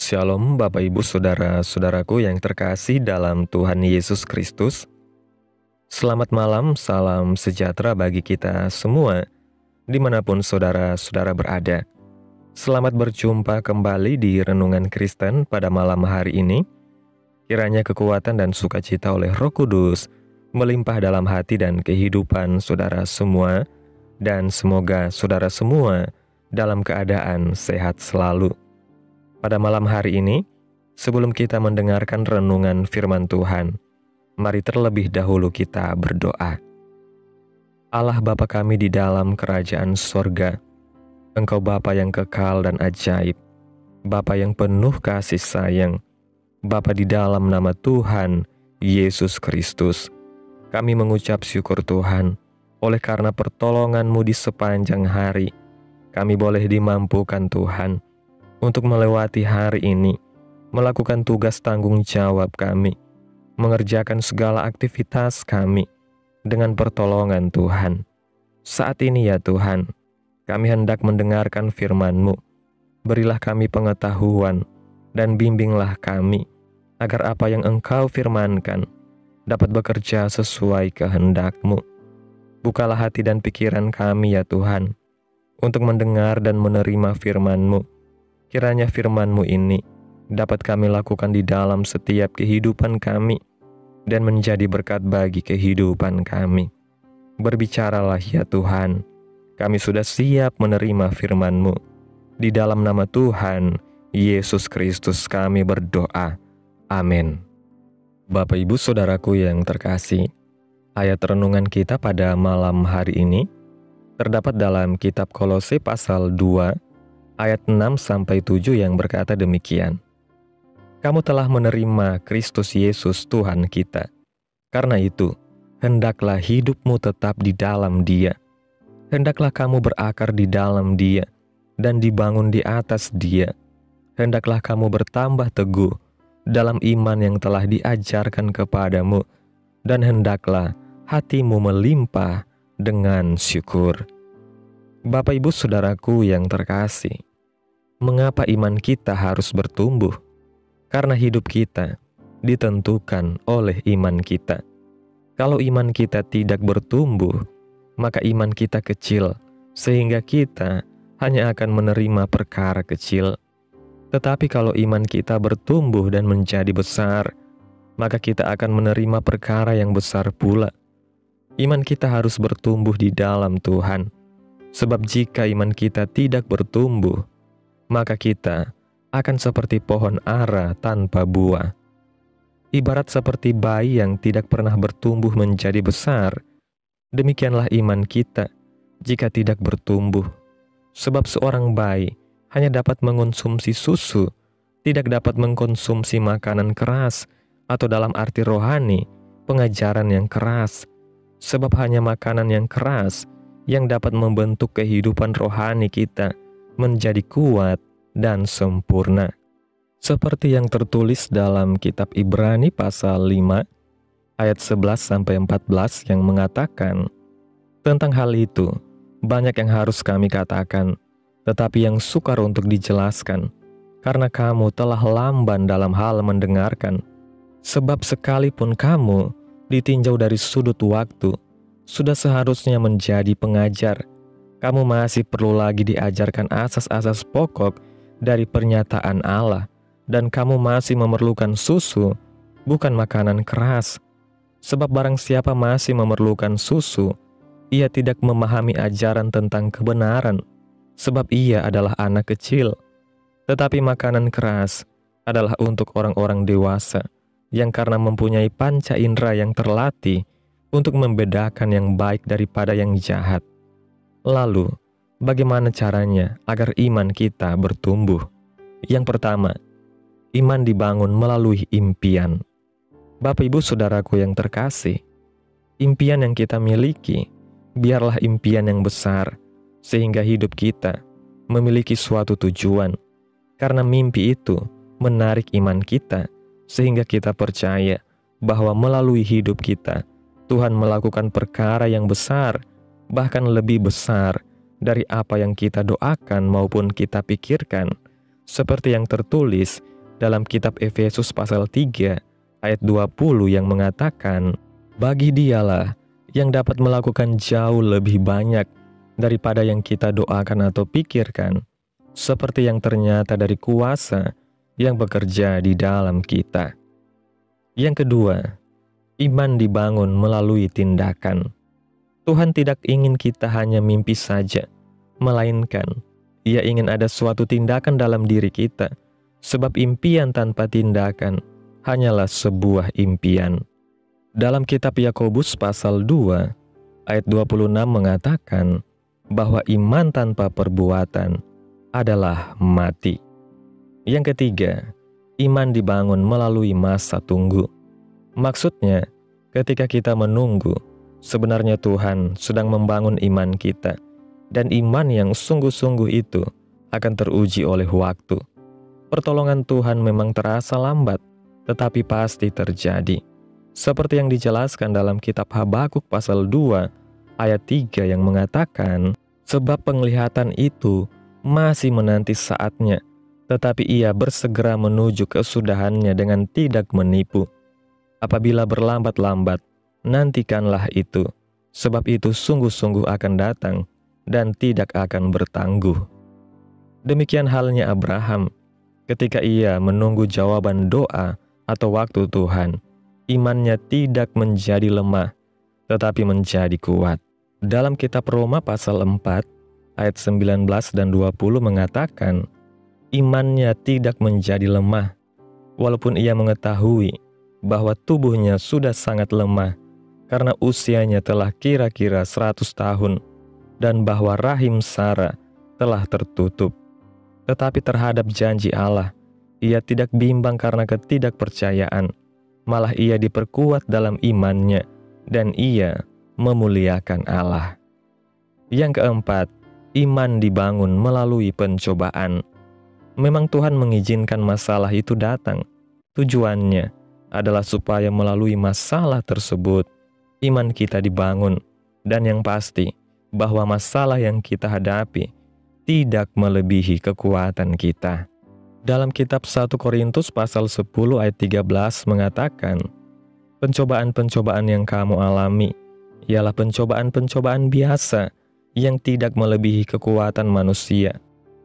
Shalom Bapak Ibu Saudara-saudaraku yang terkasih dalam Tuhan Yesus Kristus. Selamat malam, salam sejahtera bagi kita semua, dimanapun saudara-saudara berada. Selamat berjumpa kembali di Renungan Kristen pada malam hari ini. Kiranya kekuatan dan sukacita oleh Roh Kudus melimpah dalam hati dan kehidupan saudara semua, dan semoga saudara semua dalam keadaan sehat selalu. Pada malam hari ini, sebelum kita mendengarkan renungan firman Tuhan, mari terlebih dahulu kita berdoa. Allah Bapa kami di dalam kerajaan sorga, Engkau Bapa yang kekal dan ajaib, Bapa yang penuh kasih sayang, Bapa di dalam nama Tuhan Yesus Kristus, kami mengucap syukur Tuhan, oleh karena pertolongan-Mu di sepanjang hari, kami boleh dimampukan Tuhan, untuk melewati hari ini, melakukan tugas tanggung jawab kami, mengerjakan segala aktivitas kami dengan pertolongan Tuhan. Saat ini ya Tuhan, kami hendak mendengarkan firman-Mu. Berilah kami pengetahuan dan bimbinglah kami, agar apa yang Engkau firmankan dapat bekerja sesuai kehendak-Mu. Bukalah hati dan pikiran kami ya Tuhan, untuk mendengar dan menerima firman-Mu. Kiranya firman-Mu ini dapat kami lakukan di dalam setiap kehidupan kami dan menjadi berkat bagi kehidupan kami. Berbicaralah ya Tuhan, kami sudah siap menerima firman-Mu. Di dalam nama Tuhan Yesus Kristus kami berdoa. Amin. Bapak Ibu Saudaraku yang terkasih, ayat renungan kita pada malam hari ini terdapat dalam kitab Kolose pasal 2 ayat 6-7 yang berkata demikian. Kamu telah menerima Kristus Yesus Tuhan kita. Karena itu, hendaklah hidupmu tetap di dalam Dia. Hendaklah kamu berakar di dalam Dia dan dibangun di atas Dia. Hendaklah kamu bertambah teguh dalam iman yang telah diajarkan kepadamu, dan hendaklah hatimu melimpah dengan syukur. Bapak Ibu Saudaraku yang terkasih, mengapa iman kita harus bertumbuh? Karena hidup kita ditentukan oleh iman kita. Kalau iman kita tidak bertumbuh, maka iman kita kecil, sehingga kita hanya akan menerima perkara kecil. Tetapi kalau iman kita bertumbuh dan menjadi besar, maka kita akan menerima perkara yang besar pula. Iman kita harus bertumbuh di dalam Tuhan. Sebab jika iman kita tidak bertumbuh, maka kita akan seperti pohon ara tanpa buah. Ibarat seperti bayi yang tidak pernah bertumbuh menjadi besar, demikianlah iman kita jika tidak bertumbuh. Sebab seorang bayi hanya dapat mengonsumsi susu, tidak dapat mengkonsumsi makanan keras, atau dalam arti rohani, pengajaran yang keras. Sebab hanya makanan yang keras yang dapat membentuk kehidupan rohani kita menjadi kuat dan sempurna. Seperti yang tertulis dalam kitab Ibrani pasal 5 ayat 11-14 yang mengatakan, tentang hal itu, banyak yang harus kami katakan, tetapi yang sukar untuk dijelaskan, karena kamu telah lamban dalam hal mendengarkan. Sebab sekalipun kamu ditinjau dari sudut waktu, sudah seharusnya menjadi pengajar. Kamu masih perlu lagi diajarkan asas-asas pokok dari pernyataan Allah, dan kamu masih memerlukan susu, bukan makanan keras. Sebab barang siapa masih memerlukan susu, ia tidak memahami ajaran tentang kebenaran, sebab ia adalah anak kecil. Tetapi makanan keras adalah untuk orang-orang dewasa, yang karena mempunyai panca indera yang terlatih, untuk membedakan yang baik daripada yang jahat. Lalu, bagaimana caranya agar iman kita bertumbuh? Yang pertama, iman dibangun melalui impian. Bapak Ibu Saudaraku yang terkasih, impian yang kita miliki, biarlah impian yang besar, sehingga hidup kita memiliki suatu tujuan. Karena mimpi itu menarik iman kita, sehingga kita percaya bahwa melalui hidup kita, Tuhan melakukan perkara yang besar, bahkan lebih besar dari apa yang kita doakan maupun kita pikirkan. Seperti yang tertulis dalam kitab Efesus pasal 3 ayat 20 yang mengatakan, "Bagi Dialah yang dapat melakukan jauh lebih banyak daripada yang kita doakan atau pikirkan, seperti yang ternyata dari kuasa yang bekerja di dalam kita." Yang kedua, iman dibangun melalui tindakan. Tuhan tidak ingin kita hanya mimpi saja, melainkan Ia ingin ada suatu tindakan dalam diri kita, sebab impian tanpa tindakan hanyalah sebuah impian. Dalam kitab Yakobus pasal 2 ayat 26 mengatakan bahwa iman tanpa perbuatan adalah mati. Yang ketiga, iman dibangun melalui masa tunggu. Maksudnya, ketika kita menunggu, sebenarnya Tuhan sedang membangun iman kita, dan iman yang sungguh-sungguh itu akan teruji oleh waktu. Pertolongan Tuhan memang terasa lambat, tetapi pasti terjadi. Seperti yang dijelaskan dalam kitab Habakuk pasal 2 ayat 3 yang mengatakan, "Sebab penglihatan itu masih menanti saatnya, tetapi ia bersegera menuju kesudahannya dengan tidak menipu. Apabila berlambat-lambat, nantikanlah itu, sebab itu sungguh-sungguh akan datang dan tidak akan bertangguh." Demikian halnya Abraham, ketika ia menunggu jawaban doa atau waktu Tuhan, imannya tidak menjadi lemah, tetapi menjadi kuat. Dalam kitab Roma pasal 4, ayat 19 dan 20 mengatakan, imannya tidak menjadi lemah, walaupun ia mengetahui bahwa tubuhnya sudah sangat lemah, karena usianya telah kira-kira 100 tahun, dan bahwa rahim Sarah telah tertutup. Tetapi terhadap janji Allah, ia tidak bimbang karena ketidakpercayaan, malah ia diperkuat dalam imannya, dan ia memuliakan Allah. Yang keempat, iman dibangun melalui pencobaan. Memang Tuhan mengizinkan masalah itu datang. Tujuannya adalah supaya melalui masalah tersebut, iman kita dibangun, dan yang pasti, bahwa masalah yang kita hadapi tidak melebihi kekuatan kita. Dalam kitab 1 Korintus pasal 10 ayat 13 mengatakan, "Pencobaan-pencobaan yang kamu alami ialah pencobaan-pencobaan biasa yang tidak melebihi kekuatan manusia.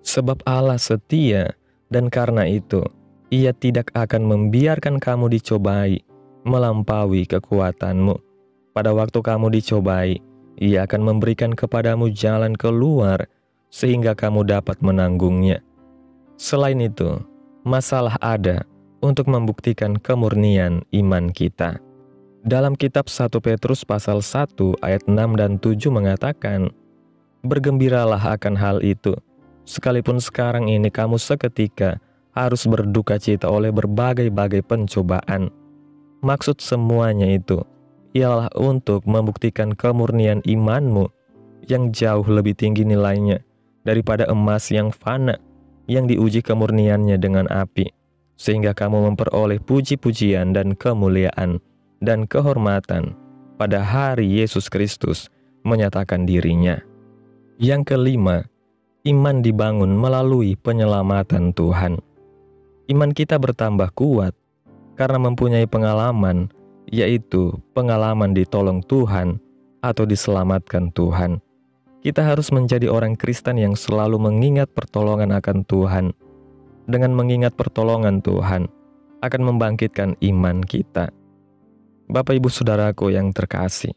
Sebab Allah setia, dan karena itu Ia tidak akan membiarkan kamu dicobai melampaui kekuatanmu. Pada waktu kamu dicobai, Ia akan memberikan kepadamu jalan keluar sehingga kamu dapat menanggungnya." Selain itu, masalah ada untuk membuktikan kemurnian iman kita. Dalam kitab 1 Petrus pasal 1 ayat 6 dan 7 mengatakan, "Bergembiralah akan hal itu, sekalipun sekarang ini kamu seketika harus berduka cita oleh berbagai-bagai pencobaan." Maksud semuanya itu ialah untuk membuktikan kemurnian imanmu yang jauh lebih tinggi nilainya daripada emas yang fana, yang diuji kemurniannya dengan api, sehingga kamu memperoleh puji-pujian dan kemuliaan dan kehormatan pada hari Yesus Kristus menyatakan dirinya. Yang kelima, iman dibangun melalui penyelamatan Tuhan. Iman kita bertambah kuat karena mempunyai pengalaman, yaitu pengalaman ditolong Tuhan atau diselamatkan Tuhan. Kita harus menjadi orang Kristen yang selalu mengingat pertolongan akan Tuhan. Dengan mengingat pertolongan Tuhan, akan membangkitkan iman kita. Bapak Ibu Saudaraku yang terkasih,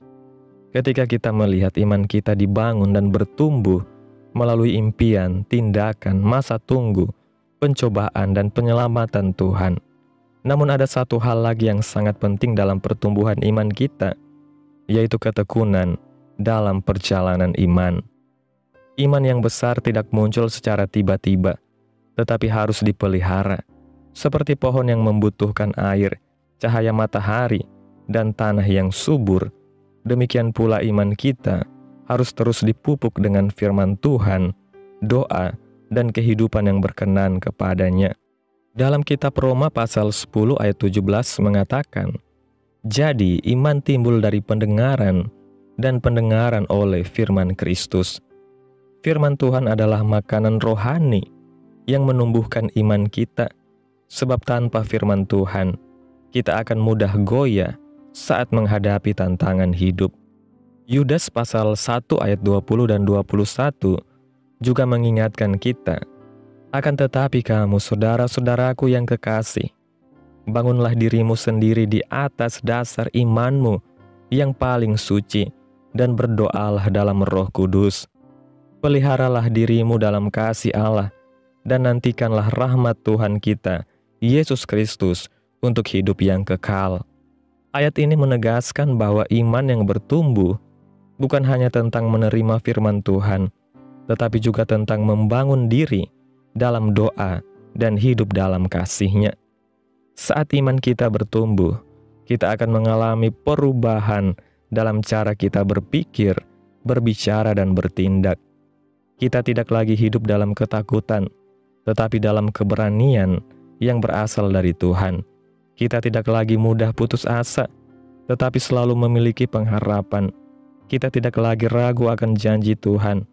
ketika kita melihat iman kita dibangun dan bertumbuh melalui impian, tindakan, masa tunggu, pencobaan, dan penyelamatan Tuhan. Namun ada satu hal lagi yang sangat penting dalam pertumbuhan iman kita, yaitu ketekunan dalam perjalanan iman. Iman yang besar tidak muncul secara tiba-tiba, tetapi harus dipelihara. Seperti pohon yang membutuhkan air, cahaya matahari, dan tanah yang subur, demikian pula iman kita harus terus dipupuk dengan firman Tuhan, doa, dan kehidupan yang berkenan kepadanya. Dalam kitab Roma pasal 10 ayat 17 mengatakan, "Jadi iman timbul dari pendengaran, dan pendengaran oleh firman Kristus." Firman Tuhan adalah makanan rohani yang menumbuhkan iman kita, Sebab tanpa firman Tuhan, kita akan mudah goyah saat menghadapi tantangan hidup. Yudas pasal 1 ayat 20 dan 21 juga mengingatkan kita, akan tetapi kamu saudara-saudaraku yang kekasih, bangunlah dirimu sendiri di atas dasar imanmu yang paling suci dan berdoalah dalam Roh Kudus. Peliharalah dirimu dalam kasih Allah dan nantikanlah rahmat Tuhan kita, Yesus Kristus, untuk hidup yang kekal. Ayat ini menegaskan bahwa iman yang bertumbuh bukan hanya tentang menerima firman Tuhan, tetapi juga tentang membangun diri dalam doa dan hidup dalam kasih-Nya. Saat iman kita bertumbuh, kita akan mengalami perubahan dalam cara kita berpikir, berbicara, dan bertindak. Kita tidak lagi hidup dalam ketakutan, tetapi dalam keberanian yang berasal dari Tuhan. Kita tidak lagi mudah putus asa, tetapi selalu memiliki pengharapan. Kita tidak lagi ragu akan janji Tuhan,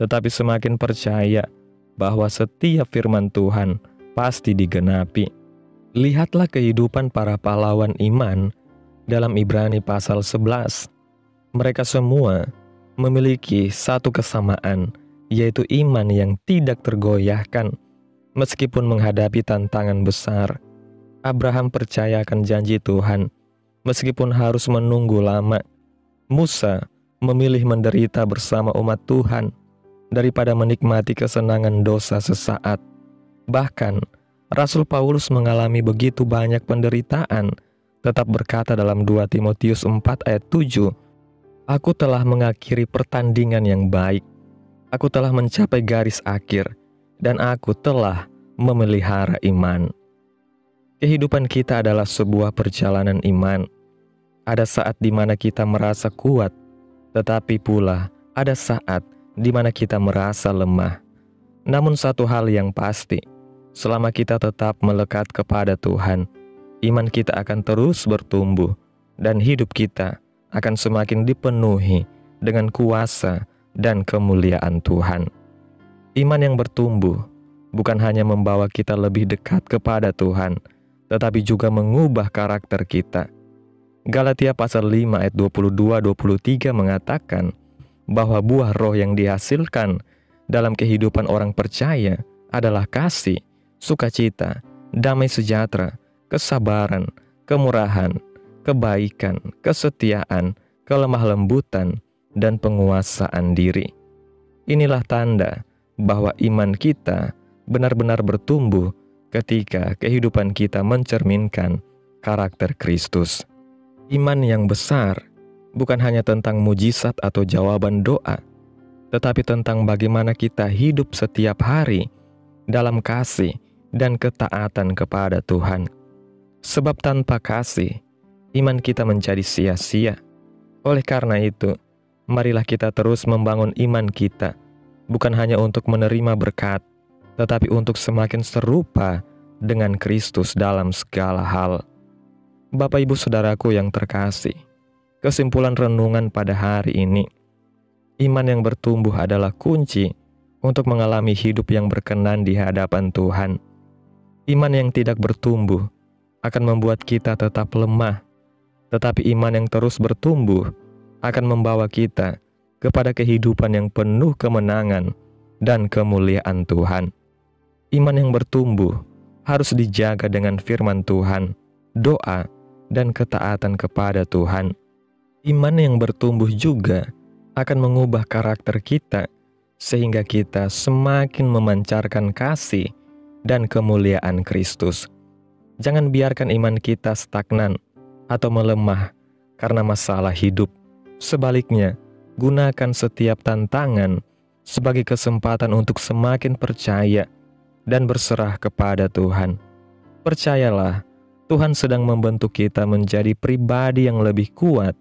tetapi semakin percaya bahwa setiap firman Tuhan pasti digenapi. Lihatlah kehidupan para pahlawan iman dalam Ibrani pasal 11. Mereka semua memiliki satu kesamaan, yaitu iman yang tidak tergoyahkan meskipun menghadapi tantangan besar. Abraham percaya akan janji Tuhan meskipun harus menunggu lama. Musa memilih menderita bersama umat Tuhan daripada menikmati kesenangan dosa sesaat. Bahkan Rasul Paulus mengalami begitu banyak penderitaan, tetap berkata dalam 2 Timotius 4 ayat 7, "Aku telah mengakhiri pertandingan yang baik, aku telah mencapai garis akhir, dan aku telah memelihara iman." Kehidupan kita adalah sebuah perjalanan iman. Ada saat di mana kita merasa kuat, tetapi pula ada saat di mana kita merasa lemah. Namun satu hal yang pasti, selama kita tetap melekat kepada Tuhan, iman kita akan terus bertumbuh dan hidup kita akan semakin dipenuhi dengan kuasa dan kemuliaan Tuhan. Iman yang bertumbuh bukan hanya membawa kita lebih dekat kepada Tuhan, tetapi juga mengubah karakter kita. Galatia pasal 5 ayat 22-23 mengatakan bahwa buah roh yang dihasilkan dalam kehidupan orang percaya adalah kasih, sukacita, damai sejahtera, kesabaran, kemurahan, kebaikan, kesetiaan, kelemah lembutan, dan penguasaan diri. Inilah tanda bahwa iman kita benar-benar bertumbuh ketika kehidupan kita mencerminkan karakter Kristus. Iman yang besar bukan hanya tentang mujizat atau jawaban doa, tetapi tentang bagaimana kita hidup setiap hari dalam kasih dan ketaatan kepada Tuhan. Sebab tanpa kasih, iman kita menjadi sia-sia. Oleh karena itu, marilah kita terus membangun iman kita, bukan hanya untuk menerima berkat, tetapi untuk semakin serupa dengan Kristus dalam segala hal. Bapak Ibu Saudaraku yang terkasih, kesimpulan renungan pada hari ini, iman yang bertumbuh adalah kunci untuk mengalami hidup yang berkenan di hadapan Tuhan. Iman yang tidak bertumbuh akan membuat kita tetap lemah, tetapi iman yang terus bertumbuh akan membawa kita kepada kehidupan yang penuh kemenangan dan kemuliaan Tuhan. Iman yang bertumbuh harus dijaga dengan firman Tuhan, doa, dan ketaatan kepada Tuhan. Iman yang bertumbuh juga akan mengubah karakter kita, sehingga kita semakin memancarkan kasih dan kemuliaan Kristus. Jangan biarkan iman kita stagnan atau melemah karena masalah hidup. Sebaliknya, gunakan setiap tantangan sebagai kesempatan untuk semakin percaya dan berserah kepada Tuhan. Percayalah, Tuhan sedang membentuk kita menjadi pribadi yang lebih kuat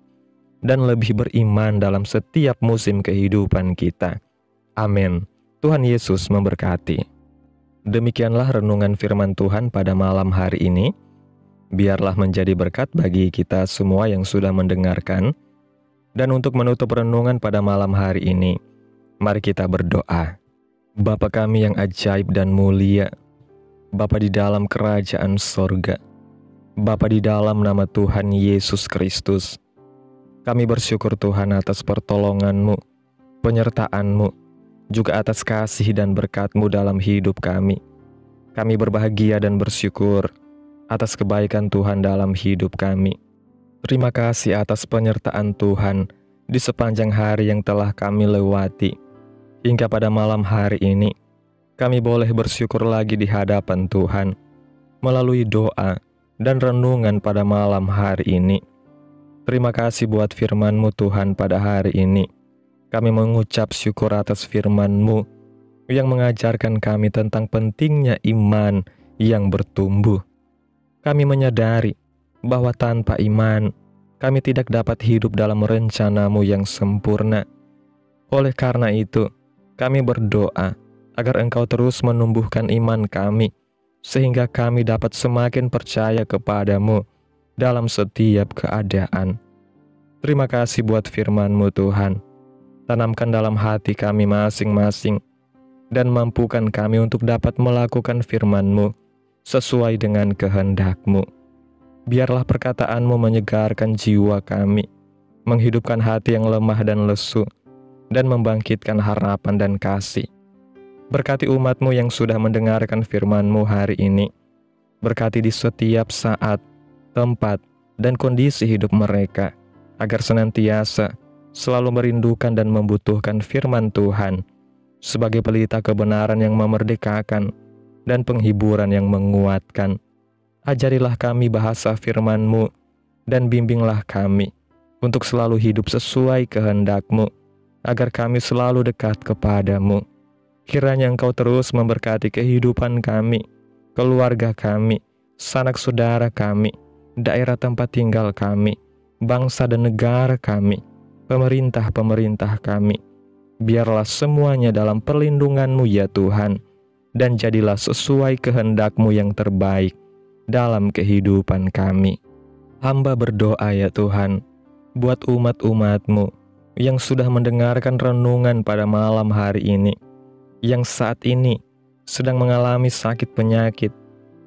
dan lebih beriman dalam setiap musim kehidupan kita. Amin. Tuhan Yesus memberkati. Demikianlah renungan firman Tuhan pada malam hari ini. Biarlah menjadi berkat bagi kita semua yang sudah mendengarkan. Dan untuk menutup renungan pada malam hari ini, mari kita berdoa. Bapa kami yang ajaib dan mulia, Bapa di dalam kerajaan sorga, Bapa di dalam nama Tuhan Yesus Kristus, kami bersyukur Tuhan atas pertolongan-Mu, penyertaan-Mu, juga atas kasih dan berkat-Mu dalam hidup kami. Kami berbahagia dan bersyukur atas kebaikan Tuhan dalam hidup kami. Terima kasih atas penyertaan Tuhan di sepanjang hari yang telah kami lewati. Hingga pada malam hari ini, kami boleh bersyukur lagi di hadapan Tuhan melalui doa dan renungan pada malam hari ini. Terima kasih buat firman-Mu Tuhan pada hari ini. Kami mengucap syukur atas firman-Mu yang mengajarkan kami tentang pentingnya iman yang bertumbuh. Kami menyadari bahwa tanpa iman, kami tidak dapat hidup dalam rencana-Mu yang sempurna. Oleh karena itu, kami berdoa agar Engkau terus menumbuhkan iman kami, sehingga kami dapat semakin percaya kepada-Mu dalam setiap keadaan. Terima kasih buat firman-Mu Tuhan. Tanamkan dalam hati kami masing-masing, dan mampukan kami untuk dapat melakukan firman-Mu sesuai dengan kehendak-Mu. Biarlah perkataan-Mu menyegarkan jiwa kami, menghidupkan hati yang lemah dan lesu, dan membangkitkan harapan dan kasih. Berkati umat-Mu yang sudah mendengarkan firman-Mu hari ini. Berkati di setiap saat, tempat, dan kondisi hidup mereka, agar senantiasa selalu merindukan dan membutuhkan firman Tuhan sebagai pelita kebenaran yang memerdekakan dan penghiburan yang menguatkan. Ajarilah kami bahasa firman-Mu dan bimbinglah kami untuk selalu hidup sesuai kehendak-Mu, agar kami selalu dekat kepada-Mu. Kiranya Engkau terus memberkati kehidupan kami, keluarga kami, sanak saudara kami, daerah tempat tinggal kami, bangsa dan negara kami, pemerintah-pemerintah kami. Biarlah semuanya dalam perlindungan-Mu ya Tuhan, dan jadilah sesuai kehendak-Mu yang terbaik dalam kehidupan kami. Hamba berdoa ya Tuhan, buat umat-umat-Mu yang sudah mendengarkan renungan pada malam hari ini, yang saat ini sedang mengalami sakit penyakit,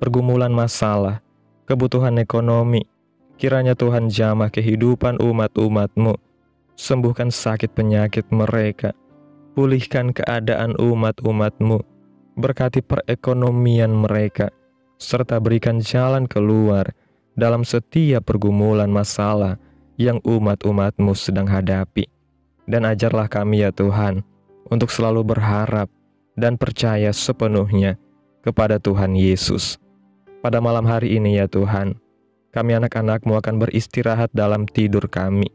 pergumulan masalah, kebutuhan ekonomi. Kiranya Tuhan jamah kehidupan umat-umat-Mu, sembuhkan sakit penyakit mereka, pulihkan keadaan umat-umat-Mu, berkati perekonomian mereka, serta berikan jalan keluar dalam setiap pergumulan masalah yang umat-umat-Mu sedang hadapi. Dan ajarlah kami ya Tuhan, untuk selalu berharap dan percaya sepenuhnya kepada Tuhan Yesus. Pada malam hari ini ya Tuhan, kami anak-anak-Mu akan beristirahat dalam tidur kami.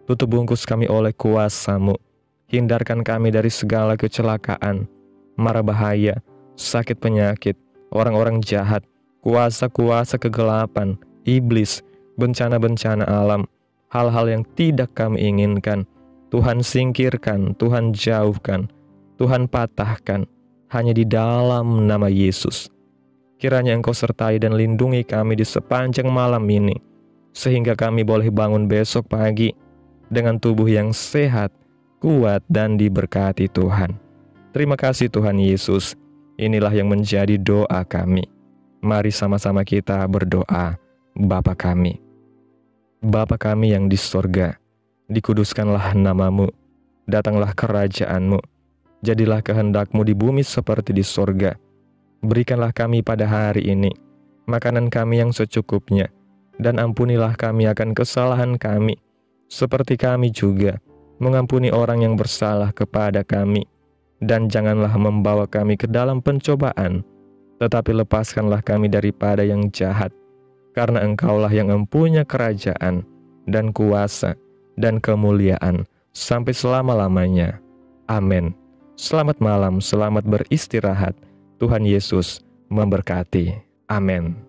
Tutup bungkus kami oleh kuasa-Mu. Hindarkan kami dari segala kecelakaan, mara bahaya, sakit penyakit, orang-orang jahat, kuasa-kuasa kegelapan, iblis, bencana-bencana alam, hal-hal yang tidak kami inginkan. Tuhan singkirkan, Tuhan jauhkan, Tuhan patahkan, hanya di dalam nama Yesus. Kiranya Engkau sertai dan lindungi kami di sepanjang malam ini, sehingga kami boleh bangun besok pagi dengan tubuh yang sehat, kuat, dan diberkati Tuhan. Terima kasih Tuhan Yesus. Inilah yang menjadi doa kami. Mari sama-sama kita berdoa. Bapa kami. Bapa kami yang di sorga, dikuduskanlah nama-Mu, datanglah kerajaan-Mu. Jadilah kehendak-Mu di bumi seperti di sorga. Berikanlah kami pada hari ini makanan kami yang secukupnya, dan ampunilah kami akan kesalahan kami, seperti kami juga mengampuni orang yang bersalah kepada kami. Dan janganlah membawa kami ke dalam pencobaan, tetapi lepaskanlah kami daripada yang jahat, karena Engkaulah yang mempunyai kerajaan, dan kuasa, dan kemuliaan, sampai selama-lamanya. Amin. Selamat malam, selamat beristirahat. Tuhan Yesus memberkati. Amin.